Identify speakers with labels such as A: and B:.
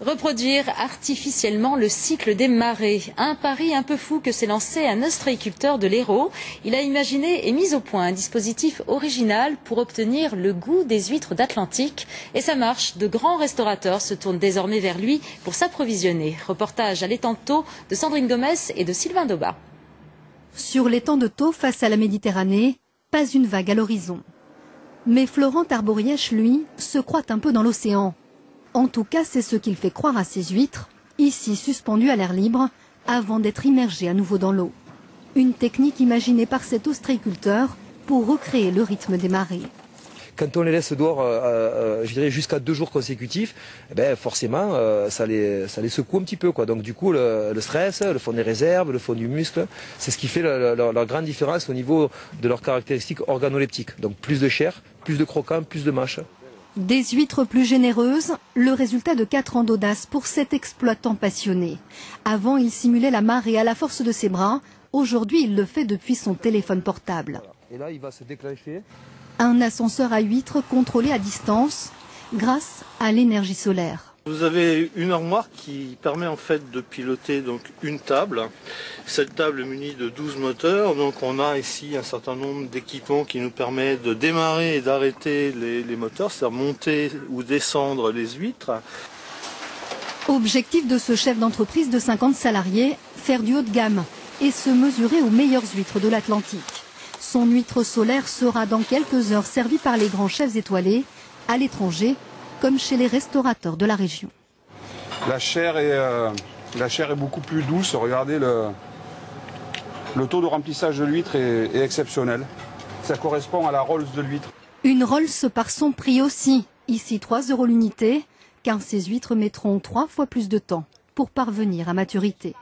A: Reproduire artificiellement le cycle des marées. Un pari un peu fou que s'est lancé un ostréiculteur de l'Hérault. Il a imaginé et mis au point un dispositif original pour obtenir le goût des huîtres d'Atlantique. Et ça marche, de grands restaurateurs se tournent désormais vers lui pour s'approvisionner. Reportage à l'étang de Thau de Sandrine Gomez et de Sylvain Daubat.
B: Sur l'étang de Thau, face à la Méditerranée, pas une vague à l'horizon. Mais Florent Arborièche, lui, se croit un peu dans l'océan. En tout cas, c'est ce qu'il fait croire à ses huîtres, ici suspendues à l'air libre, avant d'être immergées à nouveau dans l'eau. Une technique imaginée par cet ostréiculteur pour recréer le rythme des marées.
C: Quand on les laisse dehors, je dirais jusqu'à 2 jours consécutifs, forcément, ça les secoue un petit peu, quoi. Donc du coup, le stress, le fond des réserves, le fond du muscle, c'est ce qui fait leur grande différence au niveau de leurs caractéristiques organoleptiques. Donc plus de chair, plus de croquants, plus de mâche.
B: Des huîtres plus généreuses, le résultat de 4 ans d'audace pour cet exploitant passionné. Avant, il simulait la marée à la force de ses bras. Aujourd'hui, il le fait depuis son téléphone portable.
C: Et là, il va se déclencher.
B: Un ascenseur à huîtres contrôlé à distance grâce à l'énergie solaire.
D: Vous avez une armoire qui permet en fait de piloter donc une table. Cette table est munie de 12 moteurs. Donc on a ici un certain nombre d'équipements qui nous permettent de démarrer et d'arrêter les moteurs, c'est-à-dire monter ou descendre les huîtres.
B: Objectif de ce chef d'entreprise de 50 salariés, faire du haut de gamme et se mesurer aux meilleures huîtres de l'Atlantique. Son huître solaire sera dans quelques heures servie par les grands chefs étoilés à l'étranger, comme chez les restaurateurs de la région.
E: La chair est beaucoup plus douce. Regardez, le taux de remplissage de l'huître est exceptionnel. Ça correspond à la Rolls de l'huître.
B: Une Rolls par son prix aussi. Ici 3 € l'unité, car ces huîtres mettront 3 fois plus de temps pour parvenir à maturité.